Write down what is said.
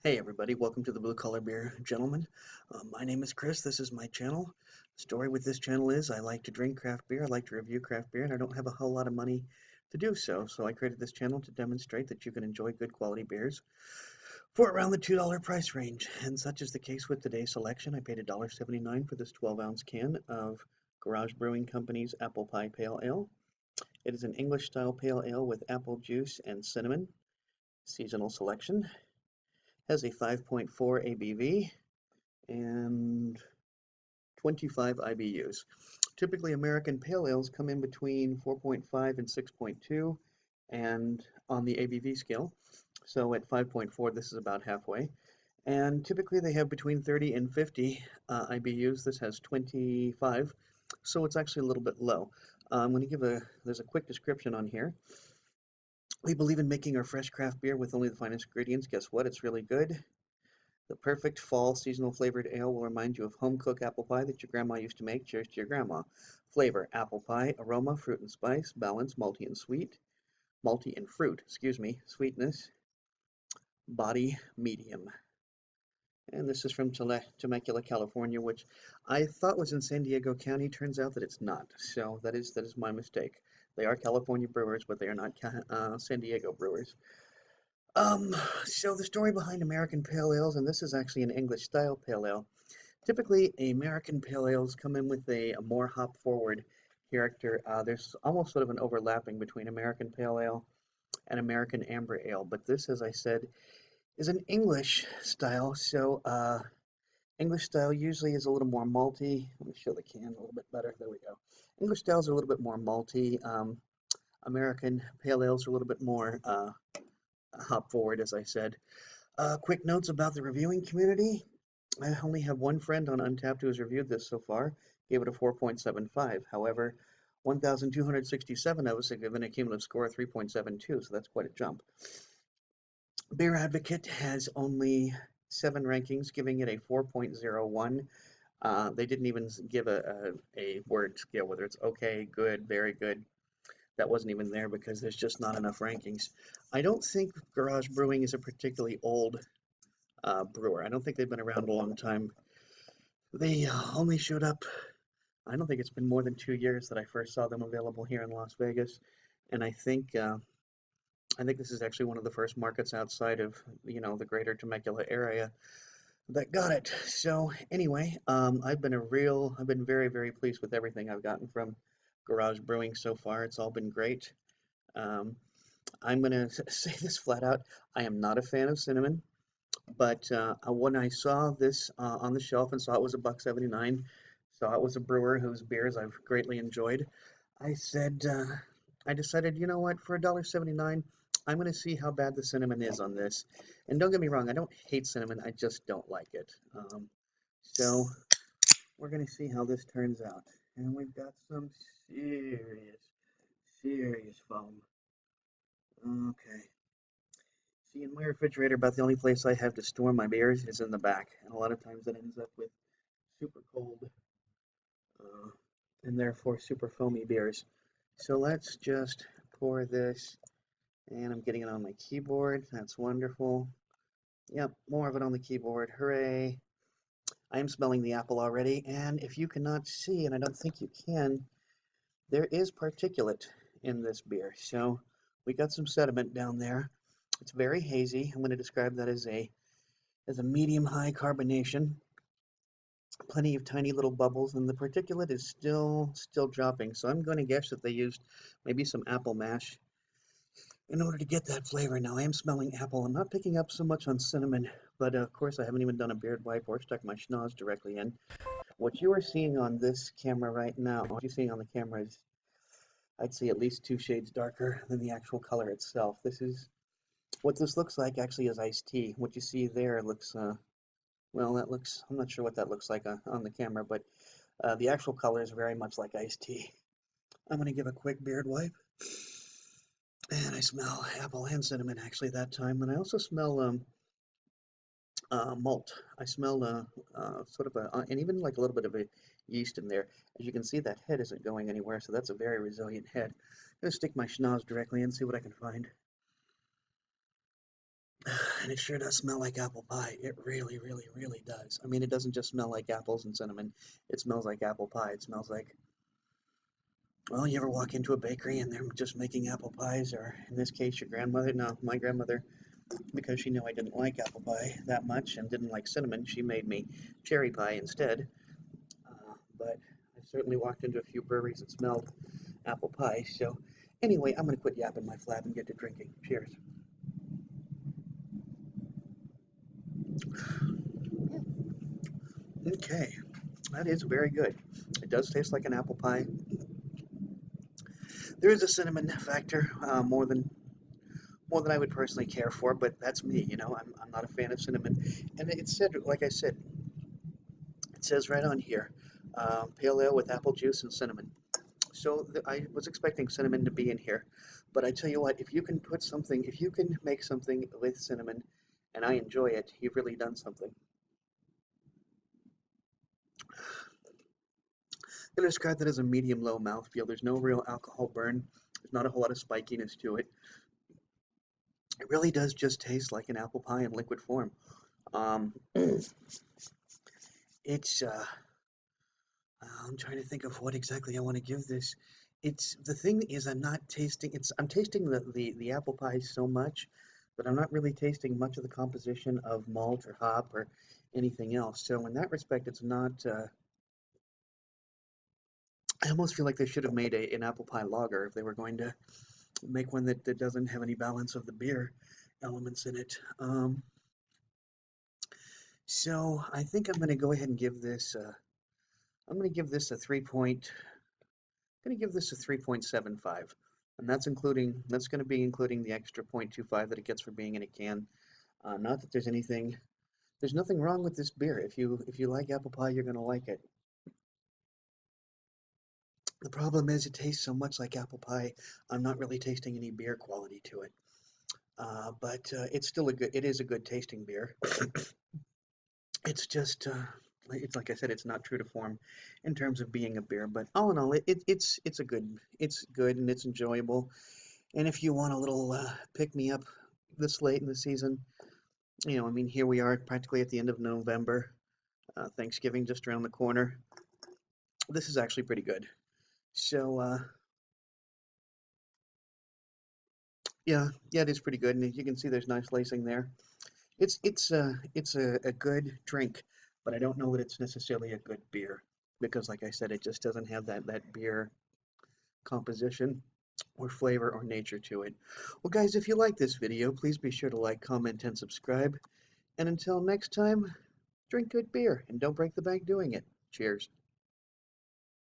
Hey everybody, welcome to the Blue Collar Beer Gentleman. My name is Chris, this is my channel. The story with this channel is I like to drink craft beer, I like to review craft beer, and I don't have a whole lot of money to do so. So I created this channel to demonstrate that you can enjoy good quality beers for around the $2 price range. And such is the case with today's selection. I paid $1.79 for this 12-ounce can of Garage Brewing Company's Apple Pie Pale Ale. It is an English style pale ale with apple juice and cinnamon, seasonal selection. Has a 5.4 ABV and 25 IBUs. Typically, American pale ales come in between 4.5 and 6.2 and on the ABV scale. So at 5.4, this is about halfway. And typically they have between 30 and 50 IBUs. This has 25, so it's actually a little bit low. I'm going to there's a quick description on here. We believe in making our fresh craft beer with only the finest ingredients. Guess what? It's really good. The perfect fall seasonal flavored ale will remind you of home-cooked apple pie that your grandma used to make. Cheers to your grandma. Flavor, apple pie. Aroma, fruit and spice. Balance, malty and sweet. Malty and fruit, excuse me. Sweetness, body, medium. And this is from Temecula, California, which I thought was in San Diego County. Turns out that it's not. So that is my mistake. They are California brewers, but they are not San Diego brewers. Um, so the story behind American Pale Ales, and this is actually an English style pale ale. Typically, American pale ales come in with a more hop forward character. There's almost sort of an overlapping between American pale ale and American amber ale, but this, as I said, is an English style. So English style usually is a little more malty. Let me show the can a little bit better. There we go. English styles are a little bit more malty. American pale ales are a little bit more hop forward, as I said. Quick notes about the reviewing community. I only have one friend on Untappd who has reviewed this so far, gave it a 4.75. However, 1,267 of us have given a cumulative score of 3.72, so that's quite a jump. Beer Advocate has only 7 rankings, giving it a 4.01. They didn't even give a word scale, whether it's okay, good, very good. That wasn't even there because there's just not enough rankings. I don't think Garage Brewing is a particularly old brewer. I don't think they've been around a long time. They only showed up, I don't think it's been more than 2 years that I first saw them available here in Las Vegas. And I think this is actually one of the first markets outside of, the greater Temecula area that got it. So anyway, I've been very, very pleased with everything I've gotten from Garage Brewing so far. It's all been great. Um, I'm gonna say this flat out. I am not a fan of cinnamon. But when I saw this on the shelf and saw it was a buck 79, saw it was a brewer whose beers I've greatly enjoyed, I said, I decided, you know what, for $1.79, I'm going to see how bad the cinnamon is on this. And don't get me wrong, I don't hate cinnamon, I just don't like it. So we're going to see how this turns out. And we've got some serious, serious foam. Okay. See, in my refrigerator, about the only place I have to store my beers is in the back, and a lot of times that ends up with super cold uh, and therefore super foamy beers. So let's just pour this, and I'm getting it on my keyboard. That's wonderful. Yep, more of it on the keyboard. Hooray! I am smelling the apple already, and if you cannot see, and I don't think you can, there is particulate in this beer. So we got some sediment down there. It's very hazy. I'm going to describe that as a medium-high carbonation, plenty of tiny little bubbles, and the particulate is still dropping. So I'm going to guess that they used maybe some apple mash in order to get that flavor. Now I am smelling apple. I'm not picking up so much on cinnamon, but of course I haven't even done a beard wipe or stuck my schnoz directly in. What you are seeing on this camera right now, what you're seeing on the camera is, I'd say, at least 2 shades darker than the actual color itself. What this looks like actually is iced tea. What you see there looks well, I'm not sure what that looks like on the camera, but the actual color is very much like iced tea. I'm going to give a quick beard wipe. And I smell apple and cinnamon actually that time. And I also smell malt. I smell sort of and even like a little bit of a yeast in there. As you can see, that head isn't going anywhere, so that's a very resilient head. I'm going to stick my schnoz directly in, see what I can find. And it sure does smell like apple pie. It really, really, really does. I mean, it doesn't just smell like apples and cinnamon. It smells like apple pie. It smells like, well, you ever walk into a bakery and they're just making apple pies, or in this case, your grandmother? No, my grandmother, because she knew I didn't like apple pie that much and didn't like cinnamon, she made me cherry pie instead. But I certainly walked into a few breweries that smelled apple pie. So anyway, I'm going to quit yapping my flap and get to drinking. Cheers. Okay, that is very good. It does taste like an apple pie. There is a cinnamon factor, more than I would personally care for, but that's me. I'm not a fan of cinnamon. And it said, like I said, it says right on here, pale ale with apple juice and cinnamon. So I was expecting cinnamon to be in here, but I tell you what, if you can make something with cinnamon, and I enjoy it, you've really done something. I'm gonna describe that as a medium-low mouthfeel. There's no real alcohol burn. There's not a whole lot of spikiness to it. It really does just taste like an apple pie in liquid form. Um, it's I'm trying to think of what exactly I want to give this. It's the thing is I'm tasting the apple pie so much that I'm not really tasting much of the composition of malt or hop or anything else. So in that respect, it's not. I almost feel like they should have made an apple pie lager if they were going to make one that doesn't have any balance of the beer elements in it. So I think I'm going to go ahead and give this. I'm going to give this a 3 point. I'm going to give this a 3.75, and that's going to be including the extra 0.25 that it gets for being in a can. Not that there's nothing wrong with this beer. If you like apple pie, you're going to like it. The problem is it tastes so much like apple pie. I'm not really tasting any beer quality to it. But it is a good tasting beer. It's just, it's like I said, it's not true to form in terms of being a beer. But all in all, it's good and it's enjoyable. And if you want a little pick me up this late in the season, I mean, here we are practically at the end of November, Thanksgiving just around the corner. This is actually pretty good. So, yeah, it is pretty good, and you can see there's nice lacing there. It's a good drink, but I don't know that it's necessarily a good beer because, like I said, it just doesn't have that beer composition or flavor or nature to it. Well, guys, if you like this video, please be sure to like, comment, and subscribe. And until next time, drink good beer and don't break the bank doing it. Cheers.